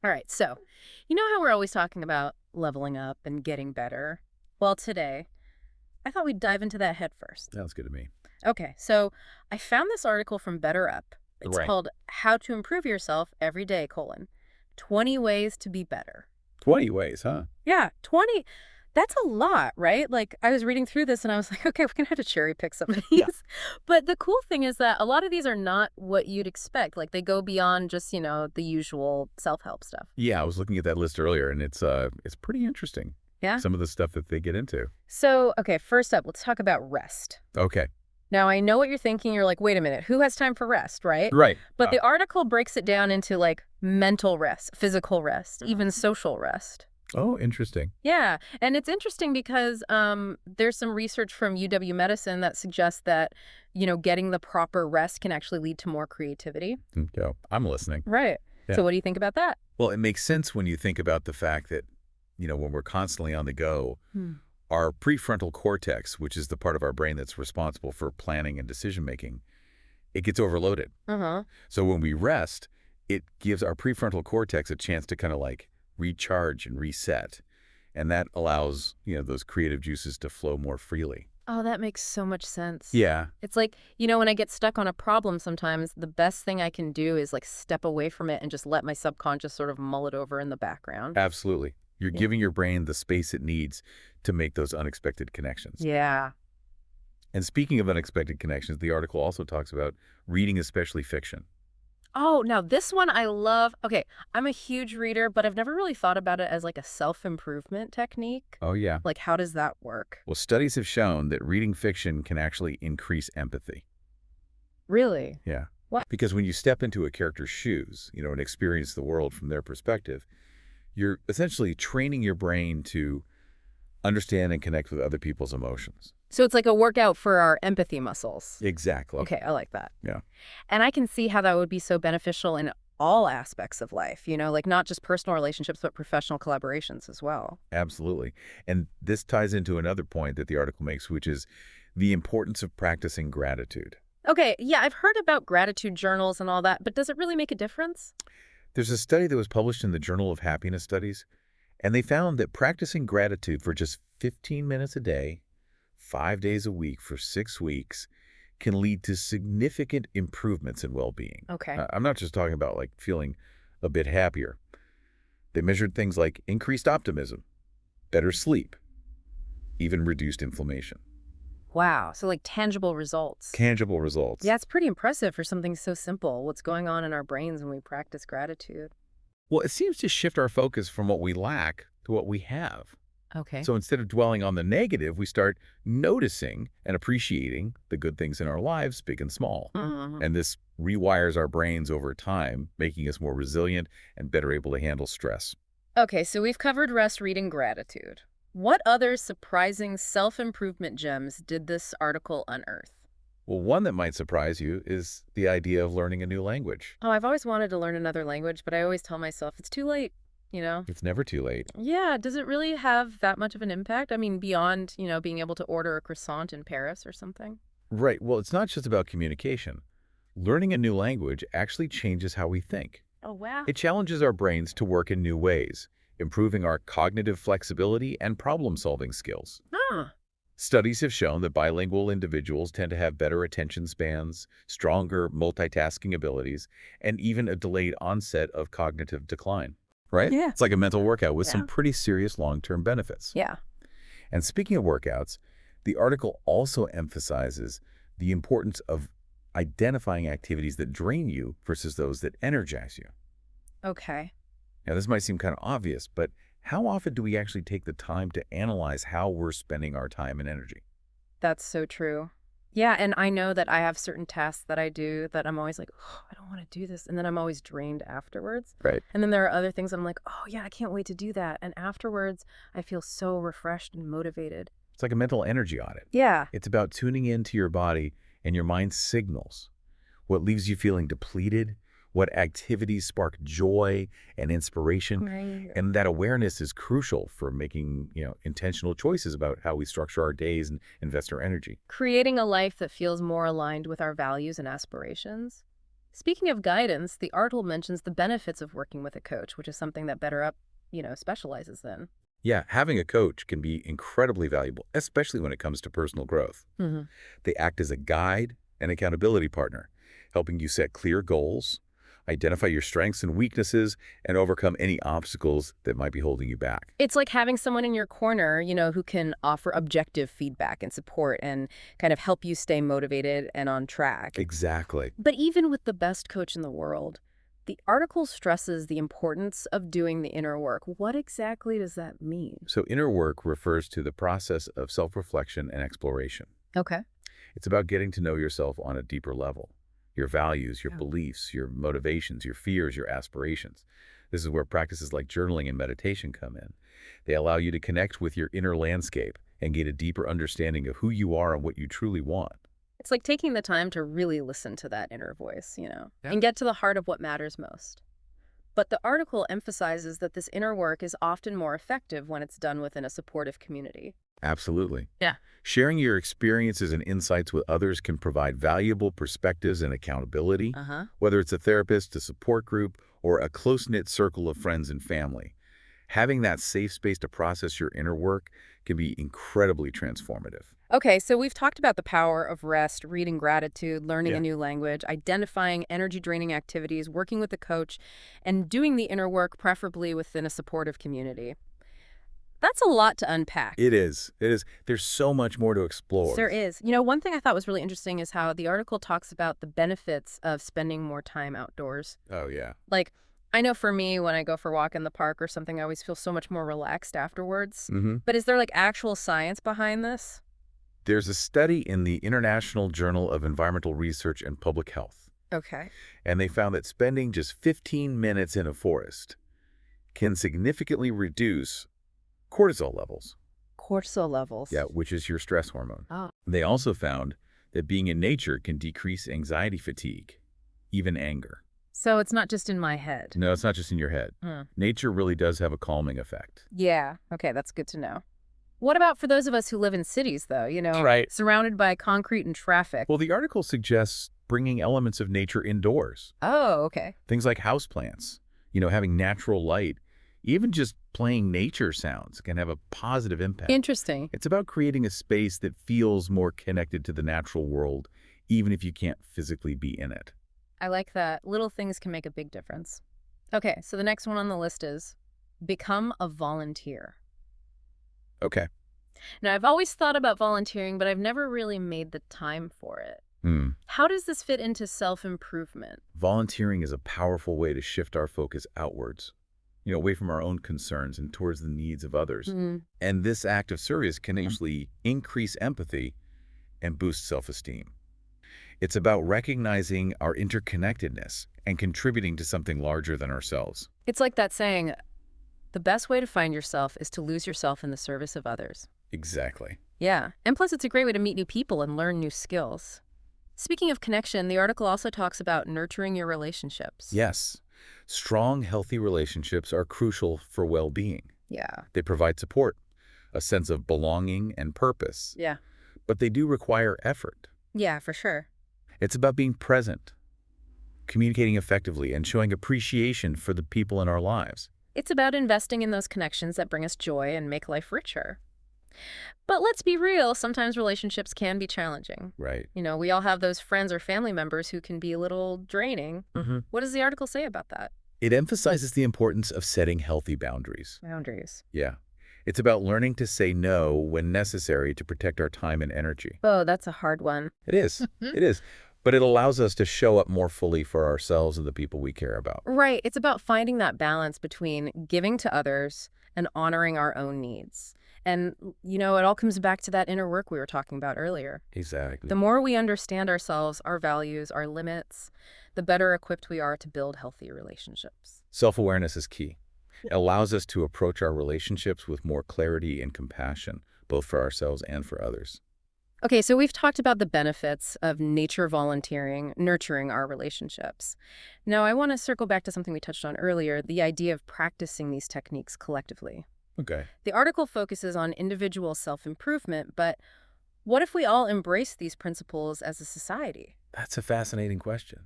All right, so you know how we're always talking about leveling up and getting better? Well, today, I thought we'd dive into that head first. Sounds good to me. Okay, so I found this article from BetterUp. It's Right. called How to Improve Yourself Every Day, 20 Ways to Be Better. 20 ways, huh? Yeah, 20. That's a lot, right? Like, I was reading through this and I was like, okay, we're going to have to cherry pick some of Yeah. these. But the cool thing is that a lot of these are not what you'd expect. Like, they go beyond just, the usual self-help stuff. Yeah, I was looking at that list earlier, and it's pretty interesting, Yeah? some of the stuff that they get into. So, okay, first up, let's talk about rest. Okay. Now, I know what you're thinking. You're like, wait a minute, who has time for rest, right? Right. But the article breaks it down into like mental rest, physical rest, even social rest. Oh, interesting. Yeah. And it's interesting because there's some research from UW Medicine that suggests that, getting the proper rest can actually lead to more creativity. Okay. I'm listening. Right. Yeah. So what do you think about that? Well, it makes sense when you think about the fact that, when we're constantly on the go, Hmm. our prefrontal cortex, which is the part of our brain that's responsible for planning and decision-making, it gets overloaded. Uh-huh. So when we rest, it gives our prefrontal cortex a chance to kind of like recharge and reset. And that allows, those creative juices to flow more freely. Oh, that makes so much sense. Yeah, It's like, when I get stuck on a problem sometimes, the best thing I can do is like step away from it and just let my subconscious sort of mull it over in the background. absolutely. You're Yeah. giving your brain the space it needs to make those unexpected connections. Yeah. And speaking of unexpected connections, the article also talks about reading, especially fiction. Oh, now this one I love. Okay, I'm a huge reader, but I've never really thought about it as like a self-improvement technique. Oh, yeah. Like, how does that work? Well, studies have shown that reading fiction can actually increase empathy. Really? Yeah. What? Because when you step into a character's shoes, and experience the world from their perspective, you're essentially training your brain to understand and connect with other people's emotions. So it's like a workout for our empathy muscles. Exactly. Okay, I like that. Yeah, And I can see how that would be so beneficial in all aspects of life, like not just personal relationships, but professional collaborations as well. absolutely. And this ties into another point that the article makes, which is the importance of practicing gratitude. Okay, yeah, I've heard about gratitude journals and all that, but does it really make a difference? There's a study that was published in the Journal of Happiness Studies, and they found that practicing gratitude for just 15 minutes a day, 5 days a week for 6 weeks, can lead to significant improvements in well-being. Okay. I'm not just talking about like feeling a bit happier. They measured things like increased optimism, better sleep, even reduced inflammation. Wow. So like tangible results. Tangible results. Yeah, it's pretty impressive for something so simple. What's going on in our brains when we practice gratitude? Well, it seems to shift our focus from what we lack to what we have. Okay. So instead of dwelling on the negative, we start noticing and appreciating the good things in our lives, big and small. Mhm. And this rewires our brains over time, making us more resilient and better able to handle stress. Okay, so we've covered rest, reading, gratitude. What other surprising self-improvement gems did this article unearth? Well, one that might surprise you is the idea of learning a new language. Oh, I've always wanted to learn another language, but I always tell myself it's too late. It's never too late. Yeah, does it really have that much of an impact? I mean, beyond, being able to order a croissant in Paris or something? Right. Well, it's not just about communication. Learning a new language actually changes how we think. Oh, wow. It challenges our brains to work in new ways, improving our cognitive flexibility and problem-solving skills. Huh. Studies have shown that bilingual individuals tend to have better attention spans, stronger multitasking abilities, and even a delayed onset of cognitive decline. Right? Yeah. It's like a mental workout with Yeah. some pretty serious long-term benefits. Yeah. And speaking of workouts, the article also emphasizes the importance of identifying activities that drain you versus those that energize you. Okay. Now, this might seem kind of obvious, but how often do we actually take the time to analyze how we're spending our time and energy? That's so true. Yeah, and I know that I have certain tasks that I do that I'm always like, oh, I don't want to do this. And then I'm always drained afterwards. Right. And then there are other things I'm like, oh, yeah, I can't wait to do that. And afterwards, I feel so refreshed and motivated. It's like a mental energy audit. Yeah. It's about tuning into your body and your mind's signals. What leaves you feeling depleted? What activities spark joy and inspiration? Right. And that awareness is crucial for making, intentional choices about how we structure our days and invest our energy. Creating a life that feels more aligned with our values and aspirations. Speaking of guidance, the article mentions the benefits of working with a coach, which is something that BetterUp specializes in. Yeah, having a coach can be incredibly valuable, especially when it comes to personal growth. Hmm. They act as a guide and accountability partner, helping you set clear goals, identify your strengths and weaknesses, and overcome any obstacles that might be holding you back. It's like having someone in your corner who can offer objective feedback and support and kind of help you stay motivated and on track. Exactly. But even with the best coach in the world, the article stresses the importance of doing the inner work. What exactly does that mean? So inner work refers to the process of self-reflection and exploration. Okay. It's about getting to know yourself on a deeper level. Your values, your Yeah. beliefs, your motivations, your fears, your aspirations. This is where practices like journaling and meditation come in. They allow you to connect with your inner landscape and get a deeper understanding of who you are and what you truly want. It's like taking the time to really listen to that inner voice, Yeah. and get to the heart of what matters most. But the article emphasizes that this inner work is often more effective when it's done within a supportive community. Absolutely. Yeah. Sharing your experiences and insights with others can provide valuable perspectives and accountability, Uh-huh. whether it's a therapist, a support group, or a close-knit circle of friends and family. Having that safe space to process your inner work can be incredibly transformative. Okay, so we've talked about the power of rest, reading gratitude, learning Yeah. a new language, identifying energy-draining activities, working with a coach, and doing the inner work preferably within a supportive community. That's a lot to unpack. It is. It is. There's so much more to explore. There is. One thing I thought was really interesting is how the article talks about the benefits of spending more time outdoors. Oh, yeah. Like, I know for me, when I go for a walk in the park or something, I always feel so much more relaxed afterwards. But is there actual science behind this? There's a study in the International Journal of Environmental Research and Public Health, Okay. and they found that spending just 15 minutes in a forest can significantly reduce cortisol levels. Cortisol levels. Yeah, which is your stress hormone. Oh. They also found that being in nature can decrease anxiety fatigue, even anger. So it's not just in my head. No, it's not just in your head. Hmm. Nature really does have a calming effect. Yeah. Okay, that's good to know. What about for those of us who live in cities, though, Right. surrounded by concrete and traffic? Well, the article suggests bringing elements of nature indoors. Oh, okay. Things like houseplants, having natural light, even just playing nature sounds can have a positive impact. Interesting. It's about creating a space that feels more connected to the natural world, even if you can't physically be in it. I like that. Little things can make a big difference. Okay, so the next one on the list is become a volunteer. Okay. Now, I've always thought about volunteering, but I've never really made the time for it. How does this fit into self-improvement? Volunteering is a powerful way to shift our focus outwards, away from our own concerns and towards the needs of others. And this act of service can actually increase empathy and boost self-esteem. It's about recognizing our interconnectedness and contributing to something larger than ourselves. It's like that saying, the best way to find yourself is to lose yourself in the service of others. Exactly. Yeah, and plus it's a great way to meet new people and learn new skills. Speaking of connection, the article also talks about nurturing your relationships. Yes, strong, healthy relationships are crucial for well-being. Yeah. They provide support, a sense of belonging and purpose, Yeah. but they do require effort. Yeah, for sure. It's about being present, communicating effectively, and showing appreciation for the people in our lives. It's about investing in those connections that bring us joy and make life richer. But let's be real, sometimes relationships can be challenging. Right. We all have those friends or family members who can be a little draining. Mm-hmm. What does the article say about that? It emphasizes the importance of setting healthy boundaries. Boundaries. Yeah. It's about learning to say no when necessary to protect our time and energy. Oh, that's a hard one. It is. It is. But it allows us to show up more fully for ourselves and the people we care about. Right. It's about finding that balance between giving to others and honoring our own needs. And, it all comes back to that inner work we were talking about earlier. Exactly. The more we understand ourselves, our values, our limits, the better equipped we are to build healthy relationships. Self-awareness is key. It allows us to approach our relationships with more clarity and compassion, both for ourselves and for others. Okay, so we've talked about the benefits of nature volunteering, nurturing our relationships. Now, I want to circle back to something we touched on earlier, the idea of practicing these techniques collectively. Okay. The article focuses on individual self-improvement, but what if we all embrace these principles as a society? That's a fascinating question.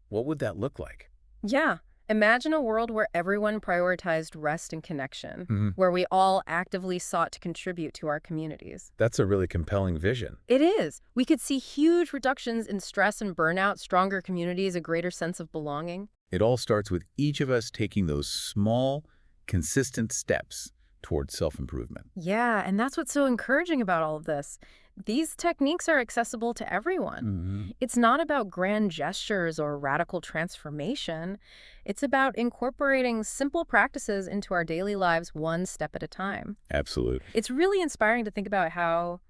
What would that look like? Yeah. Imagine a world where everyone prioritized rest and connection, Hmm. where we all actively sought to contribute to our communities. That's a really compelling vision. It is. We could see huge reductions in stress and burnout, stronger communities, a greater sense of belonging. It all starts with each of us taking those small, consistent steps towards self-improvement. Yeah, and that's what's so encouraging about all of this. These techniques are accessible to everyone. Hmm. It's not about grand gestures or radical transformation. It's about incorporating simple practices into our daily lives one step at a time. Absolutely. It's really inspiring to think about how,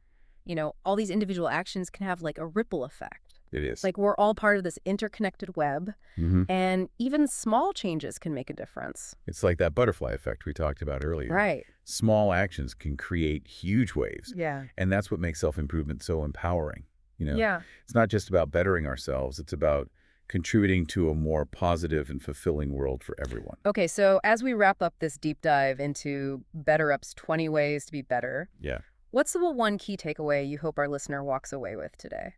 all these individual actions can have like a ripple effect. It is. Like we're all part of this interconnected web, Hmm. and even small changes can make a difference. It's like that butterfly effect we talked about earlier. Right. Small actions can create huge waves. Yeah. And that's what makes self-improvement so empowering. Yeah. It's not just about bettering ourselves. It's about contributing to a more positive and fulfilling world for everyone. Okay, so as we wrap up this deep dive into BetterUp's 20 ways to be better, Yeah. what's the one key takeaway you hope our listener walks away with today?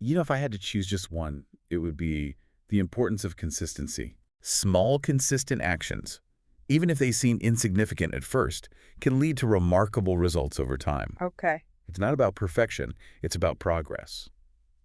If I had to choose just one, it would be the importance of consistency. Small, consistent actions, even if they seem insignificant at first, can lead to remarkable results over time. Okay. It's not about perfection, it's about progress.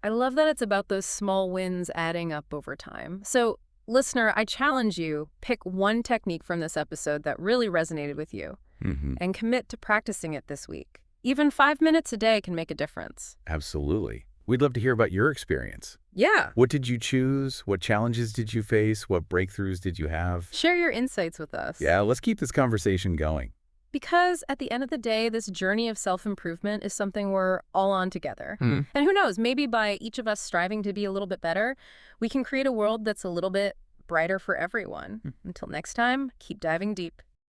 I love that it's about those small wins adding up over time. So, listener, I challenge you, pick one technique from this episode that really resonated with you and commit to practicing it this week. Even 5 minutes a day can make a difference. Absolutely. We'd love to hear about your experience. Yeah. What did you choose? What challenges did you face? What breakthroughs did you have? Share your insights with us. Yeah, let's keep this conversation going. Because at the end of the day, this journey of self-improvement is something we're all on together. Hmm. And who knows, maybe by each of us striving to be a little bit better, we can create a world that's a little bit brighter for everyone. Until next time, keep diving deep.